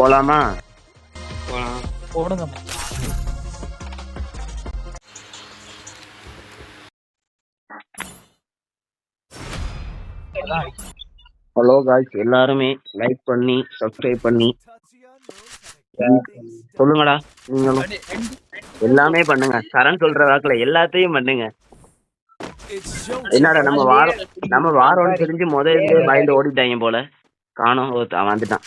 போலாமா? போடுங்க. Hello guys, எல்லாருமே லைக் பண்ணி சப்ஸ்கிரைப் பண்ணி சொல்லுங்கடா. நீங்களும் எல்லாமே பண்ணுங்க. சரண் சொல்ற வாக்குல எல்லாத்தையும் பண்ணுங்க. என்னடா நம்ம வாரம் தெரிஞ்சு முதல்ல பயந்து ஓடிட்டாங்க போல. காணோம். வந்துட்டான்.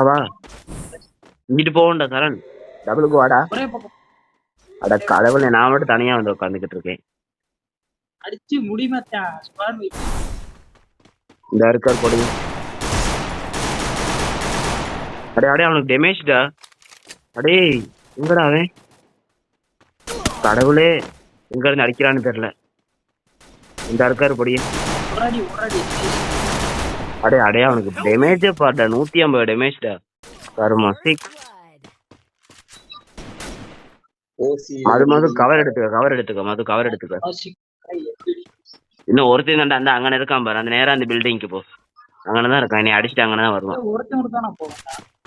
வா இங்கிட்டு போகண்டா சரண். டபுளுக்கு வாடா. அட கடவுளை, நான் மட்டும் தனியா வந்து உட்காந்துக்கிட்டு இருக்கேன். அடிச்சு முடிமாட்டா. இந்த இருக்கார் போடுங்க. அடே அவனுக்கு டேமேஜ்டா. அடே எங்கடா அவன்? கடவுளே, எங்க இருந்து அடிக்கிறான்னு தெரியல. இந்த இருக்காரு பொடிய. அடே அவனுக்கு டேமேஜ் பாட்டா. 150 டேமேஜ்டா. கருமா சிக். மது கவர் எடுத்துக்க மது கவர் எடுத்துக்க. இன்னும் ஒருத்தன் தான்டா. அந்த அங்கன இருக்கான் பாரு. அந்த நேரம் அந்த பில்டிங்க்கு போ. அங்கனதான் இருக்கான். நீ அடிச்சுட்டு அங்கனதான் வருவான்.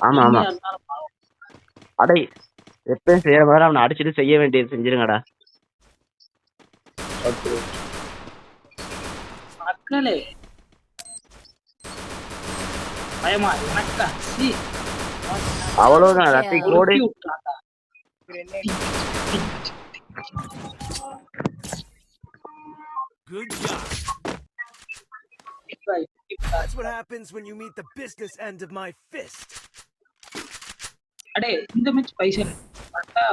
ஆமா. அடே எப்பயும் செய்யற மாதிரி அவனை அடிச்சுட்டு செய்ய வேண்டியது செஞ்சிருங்கடா. மக்களே அவ்வளவுதான். ரத்தி கோடு. Good job. That's what happens when you meet the business end of my fist. அடே இந்த மேட்ச் பைசா பட்டா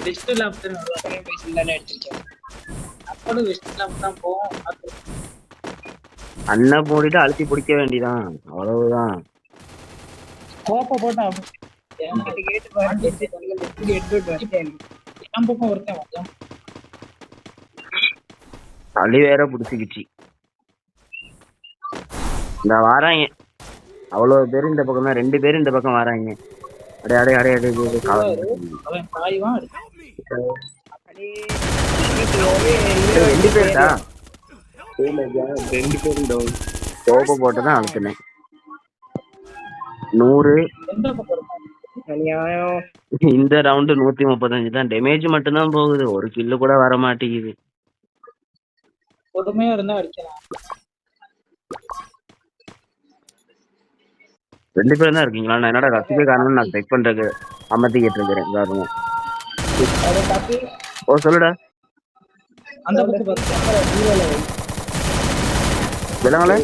வெஸ்ட் லாப்டர் ஒரு பைசா தானே எடுத்துச்சேன். அப்போ வெஸ்ட் லாப் தான் போவோம். அண்ணன் போடிட்டு அழுத்தி பிடிக்க வேண்டியதான். அவ்வளவுதான். கோப்பை போட்டா கேட்டு பாருங்க. என் பக்கம் ஒருத்தன் சளி வேற பிடிச்சிக்கிச்சு. இந்த வாராங்க அவ்வளவு பேரு இந்த பக்கம் தான். 2 பேரும் இந்த பக்கம் வராங்க. அடே 2 பேருடா. 2 பேரும் கோப்பை போட்டுதான் அழுத்தினேன். 100 இந்த ரவுண்டு 135 தான். டேமேஜ் மட்டும்தான் போகுது. ஒரு கில்லு கூட வர மாட்டேங்குது. பொறுமையா இருந்தா அடிக்கலாம். 2 பேரும் தான் இருக்கீங்களா? நான் என்னடா ரசிக்க காரணம் நான் செக் பண்றதுக்கு அமர்த்திக்கிட்டு இருக்கிறேன். காரணம் ஓ சொல்லுடா. அந்த பக்கம் விலங்கல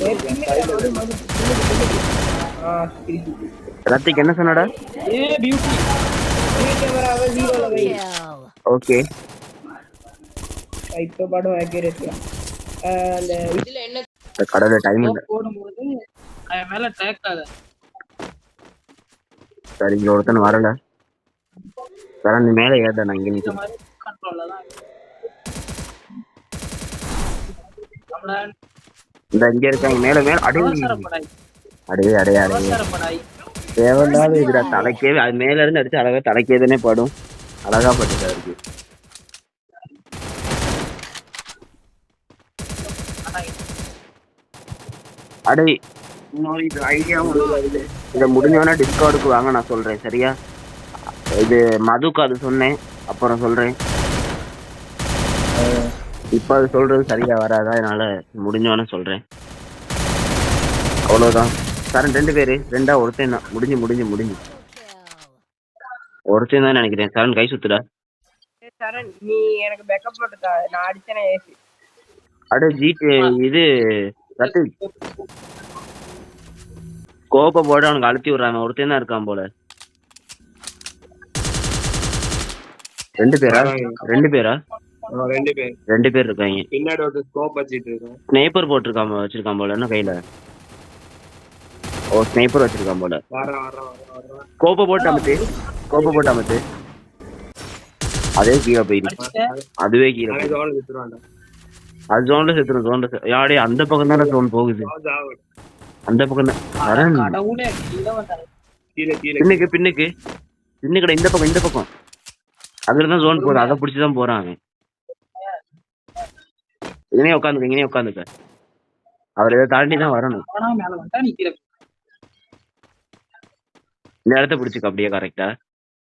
ரத்திக்கு என்ன சொன்னடா? ஓகே இப்போ படம் ஆக்கிரேசியா அந்த இதுல என்ன கடவுளே டைம் இல்ல. போடும்போது அவன் மேல ட்ராக் ஆக. சரி இங்க ஒருத்தன் வரல. சரண் நீ மேல ஏறடா. நான் இங்க நிக்க மாதிரி கண்ட்ரோல்ல தான் இந்த இங்க இருக்காங்க. மேல அடே தேவையில்லாத இதுடா. தலைக்கே அது மேல இருந்து அடிச்சு அழகா தலைக்கேதானே படும். அழகா பட்டுதா இருக்கு. அடே இன்னொரு இது ஐடியாவும் இதை முடிஞ்சவனா டிஸ்கவுண்டுக்கு வாங்க. நான் சொல்றேன் சரியா? இது மதுக்கு அது சொன்னேன், அப்புறம் சொல்றேன். இப்ப அது சொல்றது சரியா வராதா? அதனால முடிஞ்சவன சொல்றேன். அவ்வளவுதான். சரண் 2 பேரு. 2 ஒருத்தன் தான். முடிஞ்சு ஒருத்தன் தான் நினைக்கிறேன். சரண் கை சுத்துடா. சரண் நீ எனக்கு பேக்கப் போட்டுதா. நான் அடிச்சனே ஏசி. அட ஜிடி இது ரத்தி கோப்பை போட அவனுக்கு அழுத்தி விடுறாங்க. ஒருத்தன் தான் இருக்கான் போல. 2 பேரா? 2 பேர் இருக்காங்க. பின்னாடி ஒரு ஸ்கோப் வச்சிட்டு இருக்கேன். ஸ்னைப்பர் வச்சிருக்கான் போல. என்ன கையில? ஓ ஸ்னைப்பர் வச்சிருக்கான் போல. கோப்பை போட்டு அமுத்து. அதே கீழே போயிடுச்சு. அதுவே கீழே அது ஜோன்ல செத்துரும். யாரே அந்த பக்கம் தானே ஜோன் போகுது. அந்த பக்கம் தான். பின்னுக்குடா. இந்த பக்கம் அதுலதான் ஜோன் போகுது, அதை பிடிச்சிதான் போறான் அவன். இங்கனே உட்காந்துக்க. அவர் இதை தாண்டி தான் வரணும். ஆனா மேல வந்துட்டா நீ கீழே இந்த இடத்த பிடிச்சிக்க அப்படியே கரெக்டா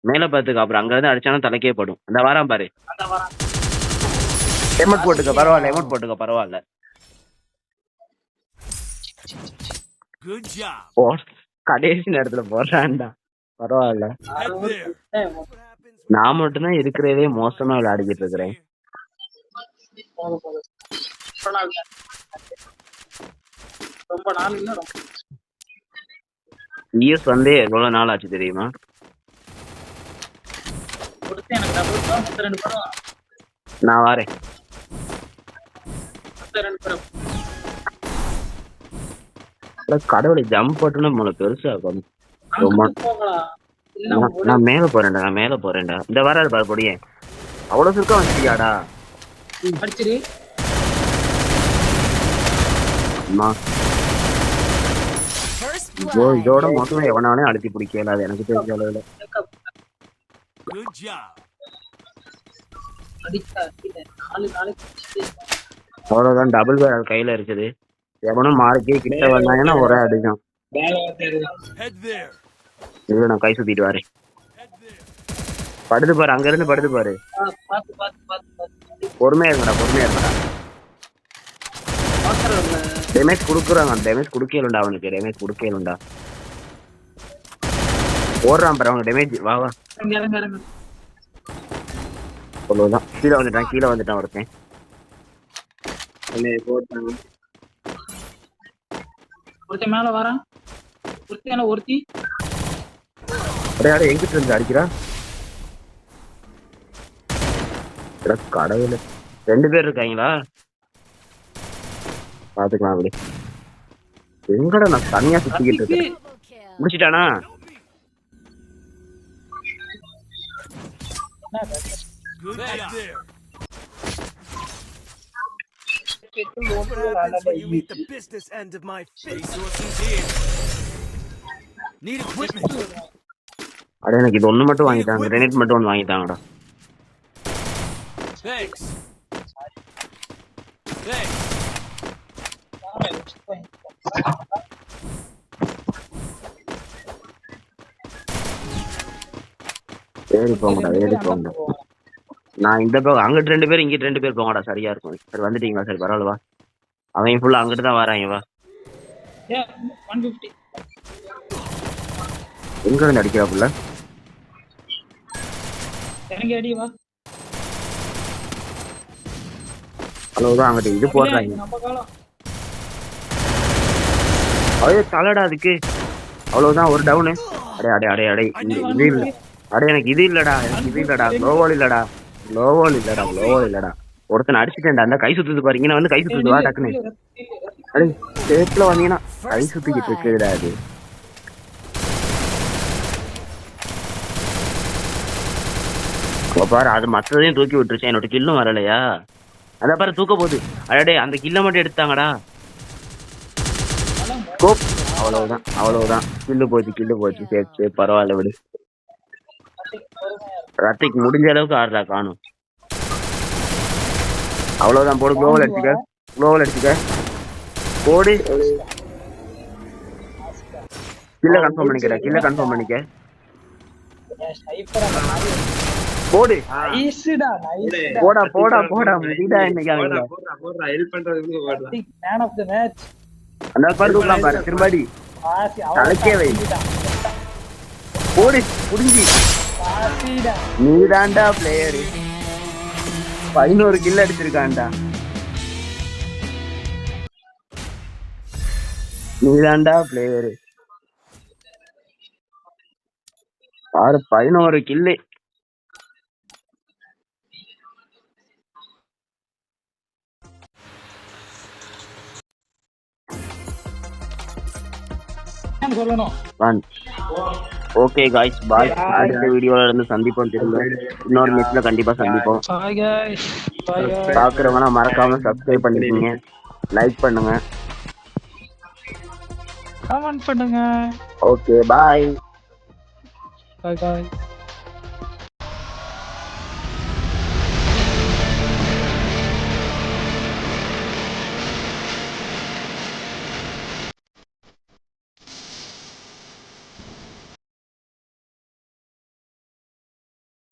மேல பாத்துக்க. அப்புறம் அங்க இருந்து அடிச்சாலும் தலைக்கே படும். அந்த வாரான் பாரு. அந்த வரான். எமௌண்ட் போட்டுக்க பரவாயில்ல. Good job. ஓ கடைசி நேரத்துல போடுறான்டா, பரவாயில்ல. Head there. What happens when நான் மட்டும்தான் இருக்கிறதே மோசமா விளையாடிக்கிட்டு இருக்கிறேன். போதும். ரொம்ப நாள் தான். ரொம்ப நாள் இல்ல ரொம்ப இஎஸ் வந்து எவ்வளவு நாள் ஆச்சு தெரியுமா? கொடுத்து எனக்கு டபுள் தான் 32 படம். நான் வரேன். 32 படம். கடவுளை ஜம்ப் பட்டுன்னு மூளை பெருசா இருக்கும். ரொம்ப அங்கிட்டு போகலாம். இல்ல ஒரு நான் மேல போறேன்டா. இந்த வராது பாரு பொடியே, அவ்வளவு சுருக்கம் வந்துட்டியாடா. அடிச்சிரு. அம்மா இதோட மொத்தம் எவனானே அழுத்தி பிடிக்கல, அது எனக்கு தெரிஞ்ச அளவுல. Good job. அடிச்சா கீழே 4 நாளைக்கு அவ்வளவுதான். டபுள் பேர் கையில இருக்குது. எவனும் மார்க்கே கிட்ட வந்தாங்கன்னா ஒரே அடிதான். வேலை வந்து Head there. இது நான் கை சுத்திட்டு வரேன். Head there. படுத்து பாரு, அங்க இருந்து படுத்து பாரு. பாத்து பொறுமையா இருக்கடா. பாக்குறோம்ல. டேமேஜ் கொடுக்குறாங்க. டேமேஜ் கொடுக்கலுண்டா அவனுக்கு. டேமேஜ் கொடுக்கலுண்டா. ஓடுறான் பாரு அவனுக்கு டேமேஜ். வா இறங்க. அவ்வளவுதான். கீழே வந்துட்டான் ஒருத்தன். ஒருத்தன் மேல வரான். ஒருத்தி அடையாட எங்கிட்ட இருந்து அடிக்கிறா கடவுள. 2 பேர் இருக்காங்களா? பாத்துக்கலாம் அப்படி. எங்கடா நான் தனியா சுத்திக்கிட்டு இருக்கேன். முடிச்சிட்டானா? Good job. There. What happens when you meet the business end of my Resources here. Need equipment. அட எனக்கு இது ஒண்ணு மட்டும் வாங்கிட்டாங்க. கிரேனேட் மட்டும் ஒன்று வாங்கிட்டாங்கடா. Thanks. ஏறி போங்கடா. நான் இந்த பக்கம் அங்கிட்டு 2 பேர், இங்கிட்டு 2 பேர் போங்கடா. சரியா இருக்கும். சரி வந்துட்டீங்களா? சரி பரவாயில்ல வா. அவன் ஃபுல்லா அங்கிட்டு தான் வராங்க. வா. 150 எங்க இருந்து அடிக்கிறாப்புல? இறங்கி அடி வா. அவ்வளவுதான். அங்கிட்ட இது போடுறாங்க. நம்ம காலம் ஐயோ தலைடா அதுக்கு. அவ்வளவுதான். ஒரு டவுனு. அடே இது இல்ல. எனக்கு இது இல்லடா. க்ளோவால் இல்லடா. ஒருத்தன் அடிச்சுட்டேன்டா. அந்த கை சுத்துது பாரு. இங்க வந்து கை சுத்துது. வா டக்குன்னு. அடே சேட்ல வந்தீங்கன்னா கை சுத்திக்கிட்டு இருக்குடா அது. பாரு அது மற்றதையும் தூக்கி விட்டுருச்சு. என்னோட கில்லும் வரலையா? அத பாரு தூக்க போகுது. அடடே அந்த கில்ல மட்டும் எடுத்தாங்கடா. ஸ்கோப். அவ்வளவுதான். கில்லு போச்சு. சரி பரவாயில்ல விடு. ரத்திக்கு முடிஞ்ச அளவுக்கு ஆடுறா காணும். அவ்வளவுதான். போடு. குளோவல் அடிச்சுக்க. போடு. கில்ல கன்ஃபார்ம் பண்ணிக்க. போடு. போடா முடிடா. இன்னைக்கு அவங்கள மேன் ஆஃப் தி மேட்ச். அந்த பாரு தூக்கலாம் பாரு. திரும்பாடி தலைக்கே வை. போடு புடிஞ்சி. நீதாண்டா பிளேயரு. 11 கில் அடிச்சிருக்கான்டா. நீதாண்டா பிளேயரு. பாரு 11 கில்லு. சொல்லணும். ஓகே गाइस பாய். அடுத்த வீடியோல இருந்து சந்திப்போம். திரும்ப இன்னொரு மேட்ச்ல கண்டிப்பா சந்திப்போம். Bye guys. பாக்குறவங்க மறக்காம சப்ஸ்கிரைப் பண்ணிக்கோங்க, லைக் பண்ணுங்க, கமெண்ட் பண்ணுங்க. Okay bye. Bye guys.